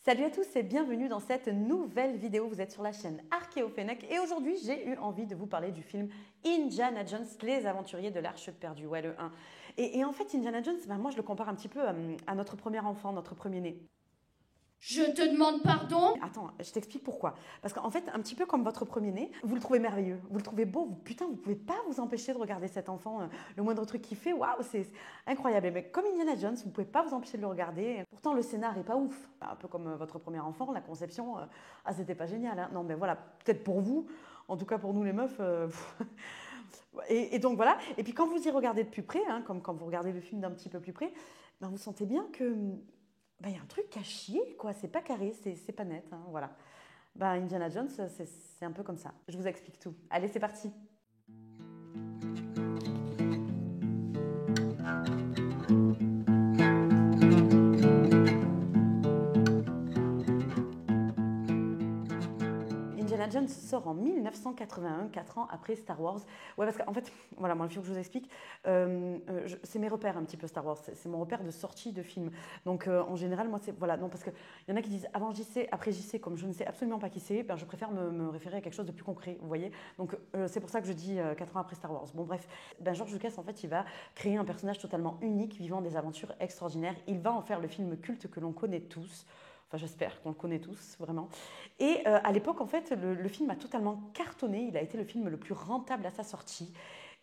Salut à tous et bienvenue dans cette nouvelle vidéo. Vous êtes sur la chaîne Archéophénec et aujourd'hui j'ai eu envie de vous parler du film Indiana Jones, les aventuriers de l'Arche perdue, ouais le 1. Et en fait Indiana Jones, moi je le compare un petit peu à notre premier enfant, notre premier-né. Je te demande pardon? Attends, je t'explique pourquoi. Parce qu'en fait, un petit peu comme votre premier-né, vous le trouvez merveilleux, vous le trouvez beau, putain, vous pouvez pas vous empêcher de regarder cet enfant, le moindre truc qu'il fait, waouh, c'est incroyable. Mais comme Indiana Jones, vous pouvez pas vous empêcher de le regarder. Pourtant, le scénar est pas ouf. Un peu comme votre premier enfant, la conception, c'était pas génial. Hein. Non, mais voilà, peut-être pour vous, en tout cas pour nous les meufs. Et donc voilà. Et puis quand vous y regardez de plus près, hein, comme quand vous regardez le film d'un petit peu plus près, ben, vous sentez bien que y a un truc à chier, quoi. C'est pas carré, c'est pas net, hein, voilà. Indiana Jones, c'est un peu comme ça. Je vous explique tout. Allez, c'est parti. Indiana Jones sort en 1981, 4 ans après Star Wars. Ouais, parce qu'en fait, voilà, moi, il faut que je vous explique. C'est mes repères un petit peu Star Wars. C'est mon repère de sortie de film. Donc, en général, moi, c'est. Voilà, non, parce qu'il y en a qui disent avant JC, après JC, comme je ne sais absolument pas qui c'est, je préfère me référer à quelque chose de plus concret, vous voyez. Donc, c'est pour ça que je dis 4 ans après Star Wars. Bon, bref, George Lucas, en fait, il va créer un personnage totalement unique, vivant des aventures extraordinaires. Il va en faire le film culte que l'on connaît tous. Enfin, j'espère qu'on le connaît tous, vraiment. Et à l'époque, en fait, le film a totalement cartonné. Il a été le film le plus rentable à sa sortie.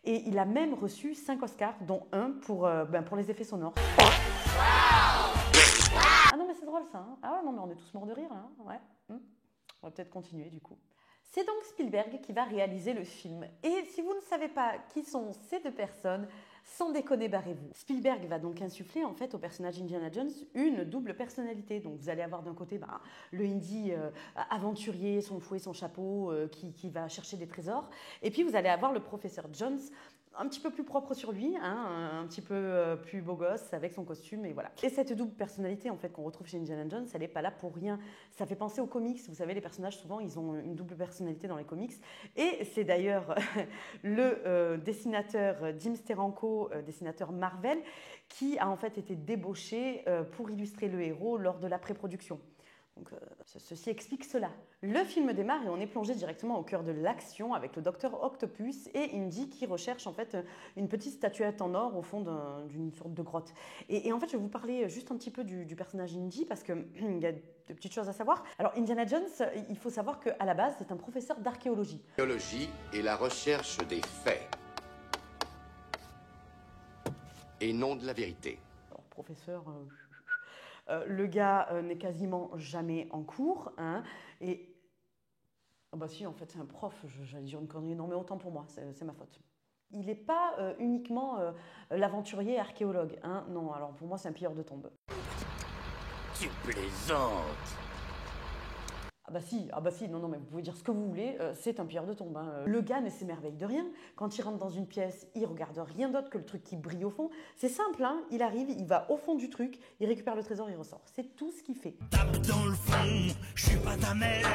Et il a même reçu 5 Oscars, dont un pour les effets sonores. Ah non, mais c'est drôle ça. Hein. Ah ouais, non, mais on est tous morts de rire, là. Hein. Ouais. On va peut-être continuer, du coup. C'est donc Spielberg qui va réaliser le film. Et si vous ne savez pas qui sont ces deux personnes, sans déconner, barrez-vous. Spielberg va donc insuffler en fait au personnage Indiana Jones une double personnalité. Donc vous allez avoir d'un côté le Indy aventurier, son fouet, son chapeau, qui va chercher des trésors. Et puis vous allez avoir le professeur Jones, un petit peu plus propre sur lui, hein, un petit peu plus beau gosse avec son costume et voilà. Et cette double personnalité en fait qu'on retrouve chez Indiana Jones, elle n'est pas là pour rien. Ça fait penser aux comics. Vous savez, les personnages souvent ils ont une double personnalité dans les comics. Et c'est d'ailleurs le dessinateur Jim Steranko, dessinateur Marvel, qui a en fait été débauché pour illustrer le héros lors de la pré-production. Donc, ceci explique cela. Le film démarre et on est plongé directement au cœur de l'action avec le docteur Octopus et Indy qui recherche en fait une petite statuette en or au fond d'une sorte de grotte. Et en fait, je vais vous parler juste un petit peu du personnage Indy parce qu'il y a de petites choses à savoir. Alors, Indiana Jones, il faut savoir qu'à la base, c'est un professeur d'archéologie. L'archéologie est la recherche des faits et non de la vérité. Alors, professeur... le gars n'est quasiment jamais en cours. Hein, et. Ah bah si, en fait, c'est un prof. J'allais dire une connerie. Non, mais autant pour moi, c'est ma faute. Il n'est pas uniquement l'aventurier archéologue. Hein, non, alors pour moi, c'est un pilleur de tombes. Tu plaisantes. Ah bah si, non, mais vous pouvez dire ce que vous voulez, c'est un pilleur de tombe. Hein. Le gars ne s'émerveille de rien. Quand il rentre dans une pièce, il regarde rien d'autre que le truc qui brille au fond. C'est simple, hein, il arrive, il va au fond du truc, il récupère le trésor, il ressort. C'est tout ce qu'il fait. Tape dans le fond, je suis pas ta mère.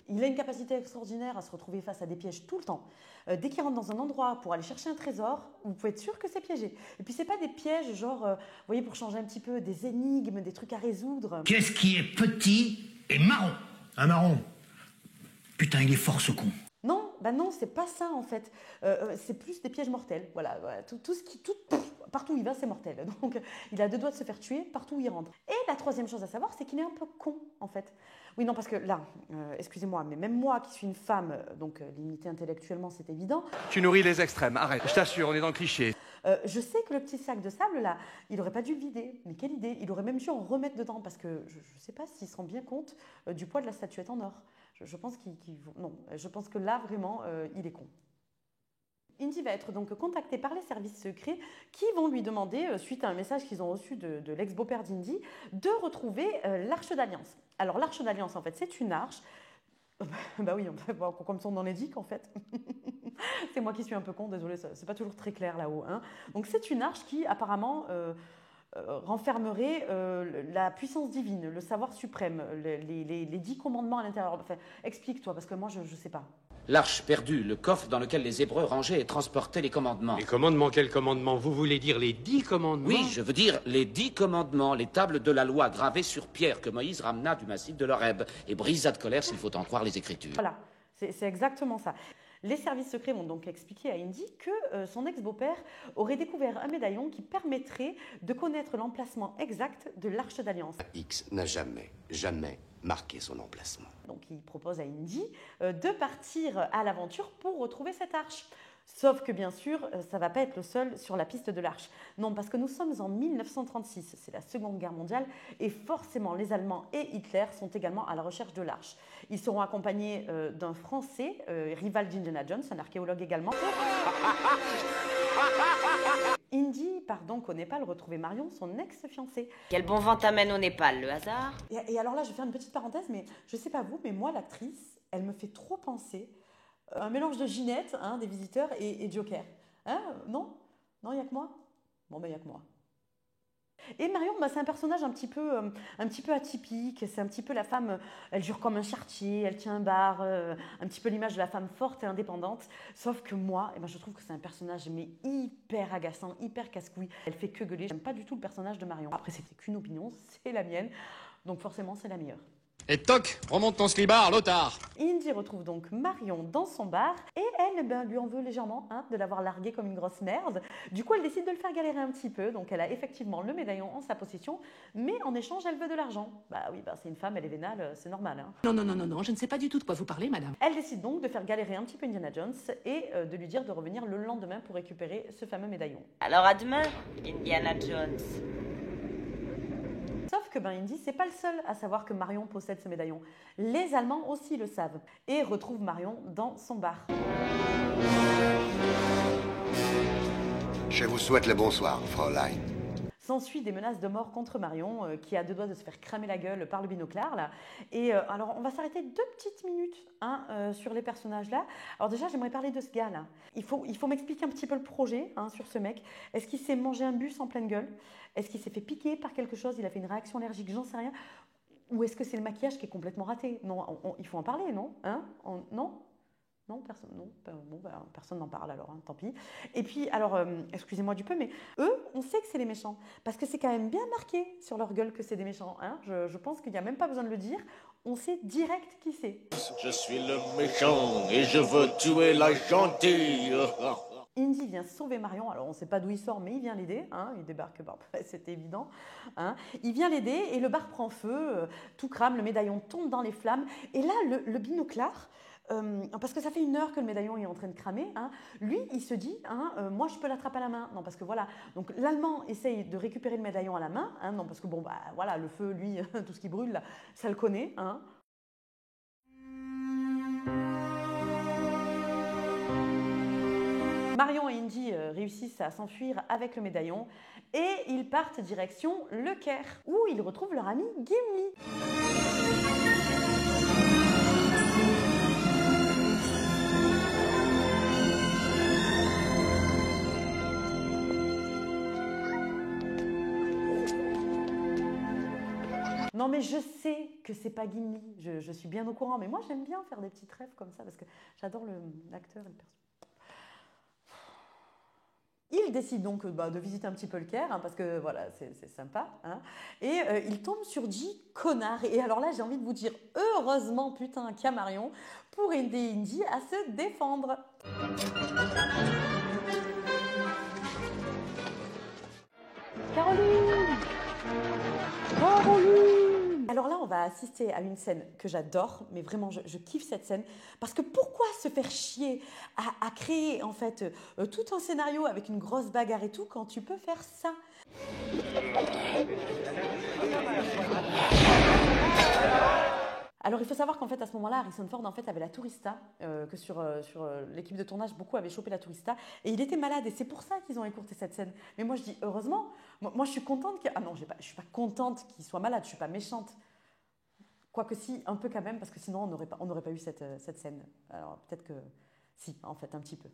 Il a une capacité extraordinaire à se retrouver face à des pièges tout le temps. Dès qu'il rentre dans un endroit pour aller chercher un trésor, vous pouvez être sûr que c'est piégé. Et puis c'est pas des pièges genre, vous voyez, pour changer un petit peu, des énigmes, des trucs à résoudre. Qu'est-ce qui est petit et marron? Un marron. Putain, il est fort ce con. Non, non, c'est pas ça en fait. C'est plus des pièges mortels. Voilà, partout où il va, c'est mortel. Donc, il a 2 doigts de se faire tuer partout où il rentre. Et la troisième chose à savoir, c'est qu'il est un peu con en fait. Oui, non, parce que là, excusez-moi, mais même moi qui suis une femme, donc limitée intellectuellement, c'est évident. Tu nourris les extrêmes, arrête, je t'assure, on est dans le cliché. Je sais que le petit sac de sable là, il aurait pas dû le vider. Mais quelle idée! Il aurait même dû en remettre dedans parce que je ne sais pas s'il se rend bien compte du poids de la statuette en or. Je pense non, je pense que là vraiment, il est con. Indy va être donc contacté par les services secrets qui vont lui demander, suite à un message qu'ils ont reçu de l'ex-beau-père d'Indy, de retrouver l'Arche d'Alliance. Alors l'Arche d'Alliance, en fait, c'est une arche. Bah oui, comme son nom l'indique, en fait. C'est moi qui suis un peu con, désolé, c'est pas toujours très clair là-haut. Hein. Donc c'est une arche qui apparemment renfermerait la puissance divine, le savoir suprême, les 10 commandements à l'intérieur. Enfin, explique-toi, parce que moi je sais pas. L'arche perdue, le coffre dans lequel les Hébreux rangeaient et transportaient les commandements. Les commandements, quels commandements? Vous voulez dire les 10 commandements? Oui, je veux dire les 10 commandements, les tables de la loi gravées sur pierre que Moïse ramena du massif de l'Horeb et brisa de colère s'il faut en croire les Écritures. Voilà, c'est exactement ça. Les services secrets vont donc expliquer à Indy que son ex-beau-père aurait découvert un médaillon qui permettrait de connaître l'emplacement exact de l'Arche d'Alliance. X n'a jamais marqué son emplacement. Donc il propose à Indy de partir à l'aventure pour retrouver cette arche. Sauf que bien sûr, ça ne va pas être le seul sur la piste de l'Arche. Non, parce que nous sommes en 1936, c'est la Seconde Guerre mondiale, et forcément les Allemands et Hitler sont également à la recherche de l'Arche. Ils seront accompagnés d'un Français, rival d'Indiana Jones, un archéologue également. Indy part donc au Népal retrouver Marion, son ex-fiancée. Quel bon vent t'amène au Népal, le hasard? Et alors là, je vais faire une petite parenthèse, mais je ne sais pas vous, mais moi, l'actrice, elle me fait trop penser un mélange de Ginette, hein, des Visiteurs, et Joker. Hein, non? Non, il n'y a que moi? Bon, ben, il n'y a que moi. Et Marion, bah, c'est un personnage un petit peu atypique. C'est un petit peu la femme, elle jure comme un charretier, elle tient un bar, un petit peu l'image de la femme forte et indépendante. Sauf que moi, eh ben, je trouve que c'est un personnage mais hyper agaçant, hyper casse-couille. Elle fait que gueuler. J'aime pas du tout le personnage de Marion. Après, c'était qu'une opinion, c'est la mienne. Donc forcément, c'est la meilleure. Et toc, remonte ton slibard, l'otard. Indy retrouve donc Marion dans son bar et elle lui en veut légèrement de l'avoir larguée comme une grosse merde. Du coup, elle décide de le faire galérer un petit peu. Donc, elle a effectivement le médaillon en sa possession, mais en échange, elle veut de l'argent. Bah oui, c'est une femme, elle est vénale, c'est normal. Hein. Non, je ne sais pas du tout de quoi vous parlez, madame. Elle décide donc de faire galérer un petit peu Indiana Jones et de lui dire de revenir le lendemain pour récupérer ce fameux médaillon. Alors à demain, Indiana Jones. Sauf que Indy, c'est pas le seul à savoir que Marion possède ce médaillon. Les Allemands aussi le savent et retrouvent Marion dans son bar. Je vous souhaite le bonsoir, Fraulein. S'ensuit des menaces de mort contre Marion, qui a deux doigts de se faire cramer la gueule par le binoclard. Là. Et alors, on va s'arrêter 2 petites minutes sur les personnages là. Alors déjà, j'aimerais parler de ce gars là. Il faut m'expliquer un petit peu le projet sur ce mec. Est-ce qu'il s'est mangé un bus en pleine gueule? Est-ce qu'il s'est fait piquer par quelque chose? Il a fait une réaction allergique? J'en sais rien. Ou est-ce que c'est le maquillage qui est complètement raté? Non, il faut en parler, non? Non? Non, personne, non. Personne n'en parle alors, tant pis. Et puis, alors, excusez-moi du peu, mais eux, on sait que c'est les méchants. Parce que c'est quand même bien marqué sur leur gueule que c'est des méchants. Hein. Je pense qu'il n'y a même pas besoin de le dire. On sait direct qui c'est. Je suis le méchant et je veux tuer la gentille. Indy vient sauver Marion, alors on ne sait pas d'où il sort, mais il vient l'aider, il débarque, c'est évident. Il vient l'aider et le bar prend feu, tout crame, le médaillon tombe dans les flammes. Et là, le binoclard, parce que ça fait 1 heure que le médaillon est en train de cramer, lui, il se dit, moi je peux l'attraper à la main. Non, parce que voilà, donc l'Allemand essaye de récupérer le médaillon à la main, non, parce que voilà, le feu, lui, tout ce qui brûle, là, ça le connaît, Marion et Indy réussissent à s'enfuir avec le médaillon et ils partent direction le Caire, où ils retrouvent leur ami Gimli. Non mais je sais que c'est pas Gimli, je suis bien au courant, mais moi j'aime bien faire des petites rêves comme ça parce que j'adore l'acteur et le personnage. Il décide donc de visiter un petit peu le Caire, parce que voilà, c'est sympa. Et il tombe sur 10 connards. Et alors là, j'ai envie de vous dire, heureusement, putain, qu'il y a Marion pour aider Indy à se défendre. Caroline! Alors là, on va assister à une scène que j'adore, mais vraiment, je kiffe cette scène. Parce que pourquoi se faire chier à créer, en fait, tout un scénario avec une grosse bagarre et tout, quand tu peux faire ça? Alors, il faut savoir qu'en fait, à ce moment-là, Harrison Ford, en fait, avait la Tourista, que sur l'équipe de tournage, beaucoup avaient chopé la Tourista, et il était malade, et c'est pour ça qu'ils ont écourté cette scène. Mais moi, je dis, heureusement, moi, je suis contente qu'il... Ah non, je suis pas contente qu'il soit malade, je suis pas méchante. Quoique si, un peu quand même, parce que sinon, on n'aurait pas eu cette scène. Alors, peut-être que si, en fait, un petit peu.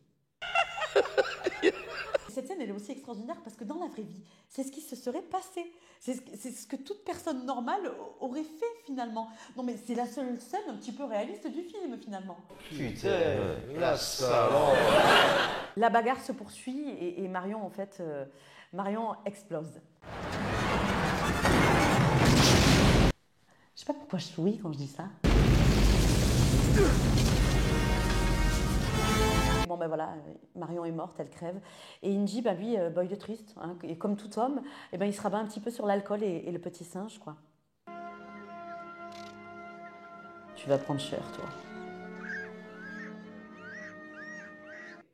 Cette scène, elle est aussi extraordinaire parce que dans la vraie vie, c'est ce qui se serait passé. C'est ce que toute personne normale aurait fait finalement. Non mais c'est la seule scène un petit peu réaliste du film finalement. Putain, la salope. La bagarre se poursuit et Marion en fait, Marion explose. Je sais pas pourquoi je souris quand je dis ça. Bon ben voilà, Marion est morte, elle crève. Et Indy, ben lui, boy de triste. Hein, et comme tout homme, eh ben, il se rabat un petit peu sur l'alcool et le petit singe, quoi. Tu vas prendre cher, toi.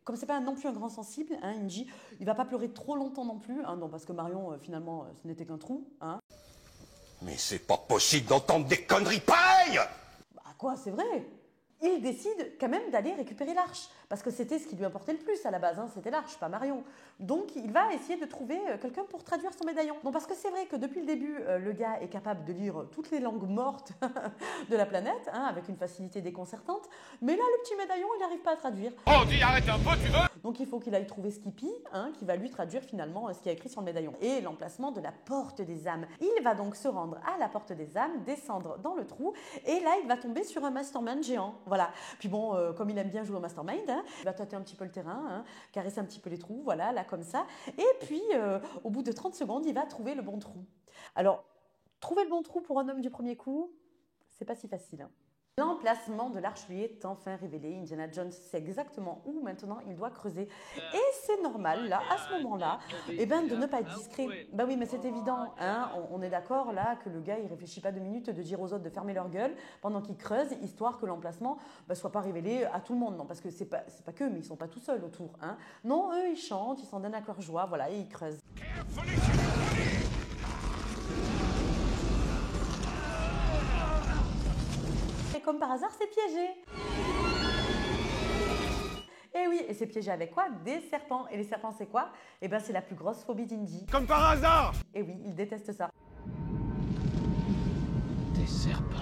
Comme c'est pas non plus un grand sensible, hein, Indy, il va pas pleurer trop longtemps non plus, hein, non, parce que Marion, finalement, ce n'était qu'un trou. Hein. Mais c'est pas possible d'entendre des conneries pareilles! Bah quoi, c'est vrai! Il décide quand même d'aller récupérer l'arche, parce que c'était ce qui lui importait le plus à la base, hein, c'était l'arche, pas Marion. Donc il va essayer de trouver quelqu'un pour traduire son médaillon. Non, parce que c'est vrai que depuis le début, le gars est capable de lire toutes les langues mortes de la planète, hein, avec une facilité déconcertante, mais là, le petit médaillon, il n'arrive pas à traduire. Oh, dis, arrête un peu, tu veux? Donc il faut qu'il aille trouver Skippy, hein, qui va lui traduire finalement ce qu'il y a écrit sur le médaillon. Et l'emplacement de la porte des âmes. Il va donc se rendre à la porte des âmes, descendre dans le trou, et là, il va tomber sur un mastermind géant. Voilà. Puis bon, comme il aime bien jouer au mastermind, hein, il va tâter un petit peu le terrain, hein, caresser un petit peu les trous, voilà, là comme ça. Et puis, au bout de 30 secondes, il va trouver le bon trou. Alors, trouver le bon trou pour un homme du premier coup, c'est pas si facile. Hein. L'emplacement de l'arche lui est enfin révélé. Indiana Jones sait exactement où maintenant il doit creuser. Et c'est normal, là, à ce moment-là, eh ben, de ne pas être discret. Bah oui, mais c'est évident, hein, on est d'accord là que le gars il réfléchit pas 2 minutes de dire aux autres de fermer leur gueule pendant qu'ils creusent, histoire que l'emplacement soit pas révélé à tout le monde. Non, parce que c'est pas qu'eux, mais ils sont pas tout seuls autour. Hein. Non, eux ils chantent, ils s'en donnent à cœur joie, voilà, et ils creusent. Et comme par hasard, c'est piégé. Et oui, et c'est piégé avec quoi? Des serpents. Et les serpents, c'est quoi? Eh ben, c'est la plus grosse phobie d'Indy. Comme par hasard! Et oui, il déteste ça. Des serpents.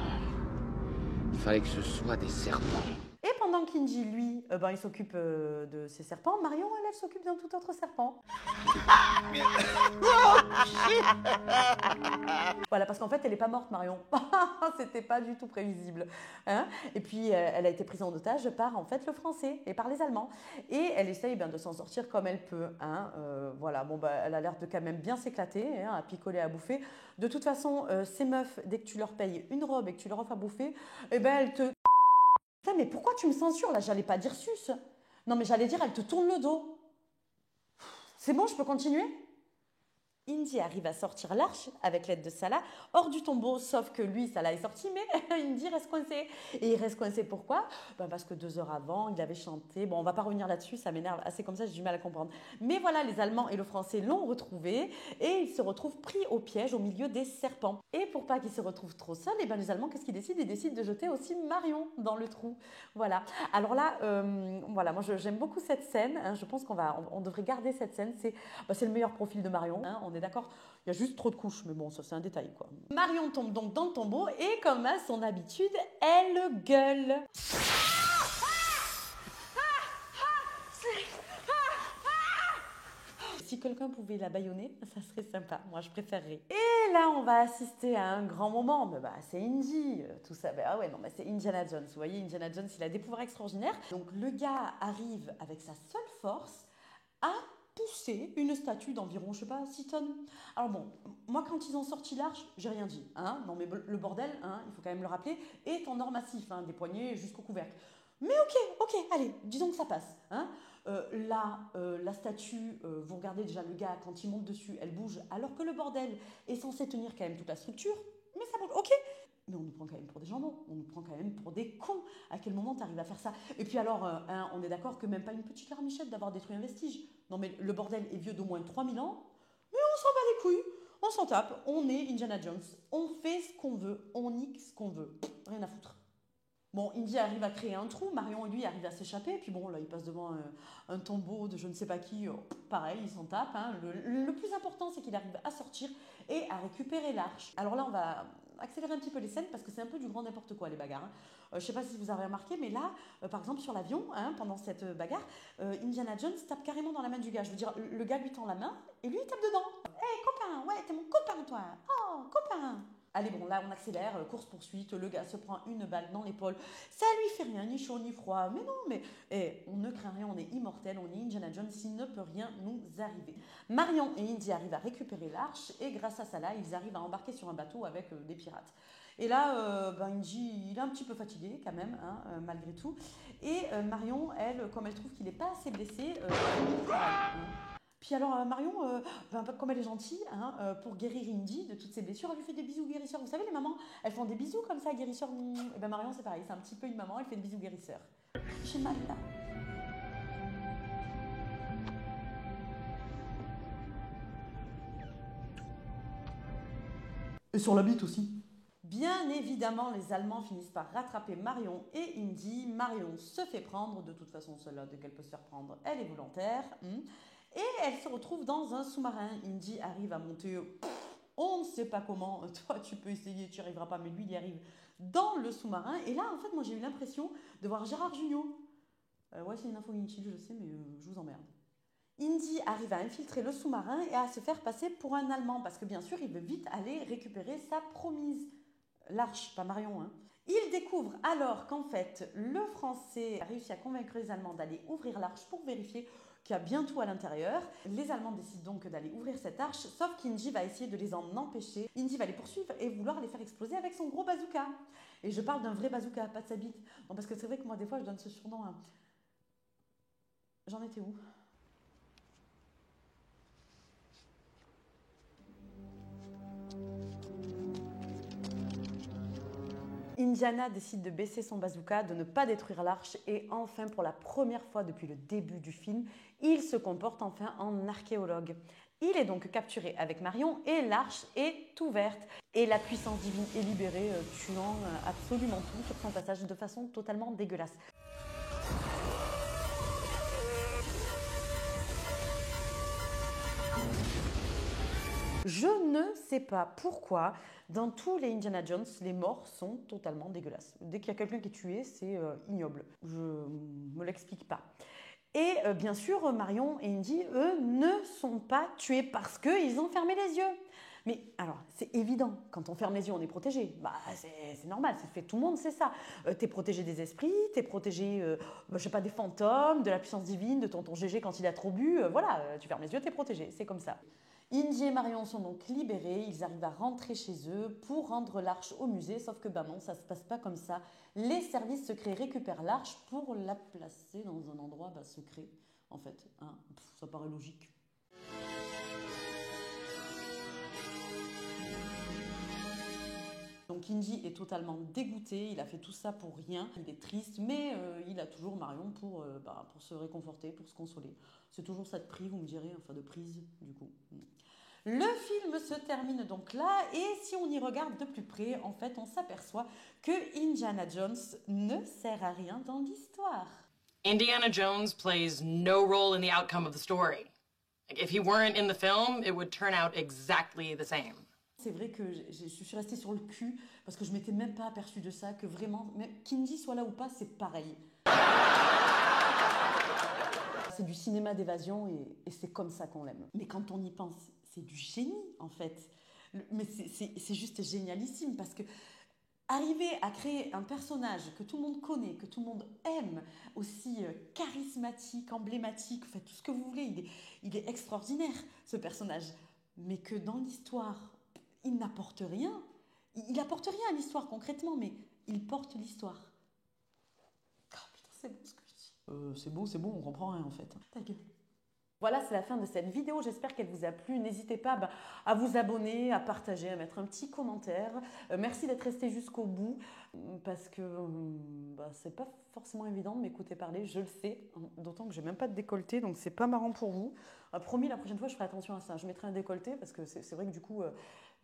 Il fallait que ce soit des serpents. Et pendant qu'Indy, lui, il s'occupe de ses serpents, Marion, elle s'occupe d'un tout autre serpent. Voilà, parce qu'en fait, elle n'est pas morte, Marion. C'était pas du tout prévisible. Hein, et puis, elle a été prise en otage par, en fait, le français et par les Allemands. Et elle essaye de s'en sortir comme elle peut. Hein, voilà, bon, elle a l'air de quand même bien s'éclater, hein, à picoler, à bouffer. De toute façon, ces meufs, dès que tu leur payes une robe et que tu leur offres à bouffer, eh ben, elles te... Putain, mais pourquoi tu me censures là? J'allais pas dire sus. Non, mais j'allais dire, elle te tourne le dos. C'est bon, je peux continuer? Indy arrive à sortir l'arche avec l'aide de Salah hors du tombeau, sauf que lui, Salah est sorti, mais Indy reste coincé. Et il reste coincé pourquoi? Parce que 2 heures avant, il avait chanté. Bon, on va pas revenir là-dessus, ça m'énerve assez comme ça, j'ai du mal à comprendre. Mais voilà, les Allemands et le Français l'ont retrouvé et il se retrouve pris au piège au milieu des serpents. Et pour pas qu'il se retrouve trop seul, les Allemands, qu'est-ce qu'ils décident? Ils décident de jeter aussi Marion dans le trou. Voilà. Alors là, voilà, moi j'aime beaucoup cette scène. Hein, je pense on devrait garder cette scène. C'est le meilleur profil de Marion. Hein, on est d'accord, il y a juste trop de couches, mais bon, ça c'est un détail quoi. Marion tombe donc dans le tombeau et comme à son habitude, elle gueule. Si quelqu'un pouvait la bâillonner, ça serait sympa, moi je préférerais. Et là, on va assister à un grand moment, mais c'est Indy, tout ça. Ah ouais, non, mais c'est Indiana Jones. Vous voyez, Indiana Jones, il a des pouvoirs extraordinaires. Donc le gars arrive avec sa seule force à pousser une statue d'environ, je sais pas, 6 tonnes. Alors bon, moi quand ils ont sorti l'arche, j'ai rien dit. Hein, non mais le bordel, hein, il faut quand même le rappeler, est en or massif, hein, des poignées jusqu'au couvercle. Mais ok, allez, disons que ça passe. Hein. Là, la statue, vous regardez déjà le gars, quand il monte dessus, elle bouge, alors que le bordel est censé tenir quand même toute la structure, mais ça bouge, ok. Mais on nous prend quand même pour des jambons, on nous prend quand même pour des cons. À quel moment tu arrives à faire ça? Et puis alors, on est d'accord que même pas une petite larmichette d'avoir détruit un vestige. Non mais le bordel est vieux d'au moins 3000 ans, mais on s'en bat les couilles, on s'en tape, on est Indiana Jones, on fait ce qu'on veut, on nique ce qu'on veut, rien à foutre. Bon, Indy arrive à créer un trou, Marion et lui arrivent à s'échapper, puis bon, là, il passe devant un tombeau de je ne sais pas qui, pareil, il s'en tape. Hein. Le plus important, c'est qu'il arrive à sortir et à récupérer l'arche. Alors là, on va accélérer un petit peu les scènes parce que c'est un peu du grand n'importe quoi les bagarres. Je sais pas si vous avez remarqué, mais là, par exemple sur l'avion, pendant cette bagarre, Indiana Jones tape carrément dans la main du gars. Je veux dire, le gars lui tend la main et lui il tape dedans. Hé copain, ouais, t'es mon copain toi. Oh, copain. Allez bon, là on accélère, course-poursuite, le gars se prend une balle dans l'épaule, ça lui fait rien, ni chaud ni froid, mais non, mais on ne craint rien, on est immortel, on est Indiana Jones, il ne peut rien nous arriver. Marion et Indy arrivent à récupérer l'arche et grâce à ça là, ils arrivent à embarquer sur un bateau avec des pirates. Et là, Indy, il est un petit peu fatigué quand même, malgré tout, et Marion, elle, comme elle trouve qu'il n'est pas assez blessé, puis alors Marion, comme elle est gentille, pour guérir Indy de toutes ses blessures, elle lui fait des bisous guérisseurs. Vous savez, les mamans, elles font des bisous comme ça, guérisseurs. Et ben Marion, c'est pareil, c'est un petit peu une maman, elle fait des bisous guérisseurs. J'ai mal là. Et sur la bite aussi. Bien évidemment, les Allemands finissent par rattraper Marion et Indy. Marion se fait prendre, de toute façon, celle-là, dès qu'elle peut se faire prendre, elle est volontaire. Et elle se retrouve dans un sous-marin. Indy arrive à monter, on ne sait pas comment, toi tu peux essayer, tu n'y arriveras pas, mais lui il y arrive dans le sous-marin. Et là, en fait, moi j'ai eu l'impression de voir Gérard Jugnot. Ouais, c'est une info inutile, je sais, mais je vous emmerde. Indy arrive à infiltrer le sous-marin et à se faire passer pour un Allemand, parce que bien sûr, il veut vite aller récupérer sa promise. L'arche, pas Marion, Il découvre alors qu'en fait, le Français a réussi à convaincre les Allemands d'aller ouvrir l'arche pour vérifier qu'il y a bien tout à l'intérieur. Les Allemands décident donc d'aller ouvrir cette arche, sauf qu'Indy va essayer de les en empêcher. Indy va les poursuivre et vouloir les faire exploser avec son gros bazooka. Et je parle d'un vrai bazooka, pas de sa bite. Non, parce que c'est vrai que moi, des fois, je donne ce surnom à... J'en étais où ? Indiana décide de baisser son bazooka, de ne pas détruire l'arche et enfin, pour la première fois depuis le début du film, il se comporte enfin en archéologue. Il est donc capturé avec Marion et l'arche est ouverte. Et la puissance divine est libérée, tuant absolument tout sur son passage de façon totalement dégueulasse. Je ne sais pas pourquoi, dans tous les Indiana Jones, les morts sont totalement dégueulasses. Dès qu'il y a quelqu'un qui est tué, c'est ignoble. Je ne me l'explique pas. Et bien sûr, Marion et Indy, eux, ne sont pas tués parce qu'ils ont fermé les yeux. Mais alors, c'est évident, quand on ferme les yeux, on est protégé. Bah, c'est normal, c'est fait, tout le monde sait ça. T'es protégé des esprits, t'es protégé, je sais pas, des fantômes, de la puissance divine, de tonton Gégé quand il a trop bu. Voilà, tu fermes les yeux, t'es protégé, c'est comme ça. Indy et Marion sont donc libérés, ils arrivent à rentrer chez eux pour rendre l'arche au musée, sauf que bah non, ça se passe pas comme ça. Les services secrets récupèrent l'arche pour la placer dans un endroit secret, en fait. Ça paraît logique. Donc Indy est totalement dégoûté, il a fait tout ça pour rien, il est triste, mais il a toujours Marion pour se réconforter, pour se consoler. C'est toujours ça de prix, vous me direz, enfin de prise du coup. Le film se termine donc là, et si on y regarde de plus près, en fait on s'aperçoit que Indiana Jones ne sert à rien dans l'histoire. Indiana Jones plays no role in the outcome of the story. Like, if he weren't in the film, it would turn out exactly the same. C'est vrai que je suis restée sur le cul parce que je m'étais même pas aperçue de ça, que vraiment, même qu'Indy soit là ou pas, c'est pareil. C'est du cinéma d'évasion et c'est comme ça qu'on l'aime. Mais quand on y pense, c'est du génie en fait. Mais c'est juste génialissime parce que arriver à créer un personnage que tout le monde connaît, que tout le monde aime, aussi charismatique, emblématique, enfin tout ce que vous voulez, il est extraordinaire ce personnage. Mais que dans l'histoire, il n'apporte rien. Il n'apporte rien à l'histoire concrètement, mais il porte l'histoire. Oh putain, c'est beau ce que je dis. C'est bon, on comprend rien en fait. Ta gueule. Voilà, c'est la fin de cette vidéo. J'espère qu'elle vous a plu. N'hésitez pas à vous abonner, à partager, à mettre un petit commentaire. Merci d'être resté jusqu'au bout parce que c'est pas forcément évident de m'écouter parler, je le sais. D'autant que j'ai même pas de décolleté, donc c'est pas marrant pour vous. Promis, la prochaine fois, je ferai attention à ça. Je mettrai un décolleté parce que c'est vrai que du coup,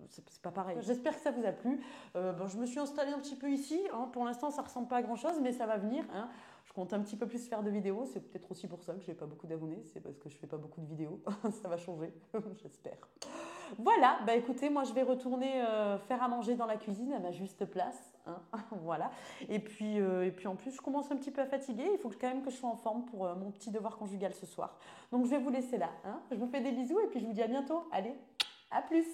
c'est pas pareil. J'espère que ça vous a plu. Je me suis installée un petit peu ici. Pour l'instant, ça ressemble pas à grand chose, mais ça va venir. Je compte un petit peu plus faire de vidéos. C'est peut-être aussi pour ça que j'ai pas beaucoup d'abonnés. C'est parce que je fais pas beaucoup de vidéos. Ça va changer, j'espère. Voilà, bah écoutez, moi je vais retourner faire à manger dans la cuisine à ma juste place. Hein. Voilà. Et puis en plus, je commence un petit peu à fatiguer. Il faut quand même que je sois en forme pour mon petit devoir conjugal ce soir. Donc je vais vous laisser là. Hein. Je vous fais des bisous et puis je vous dis à bientôt. Allez, à plus!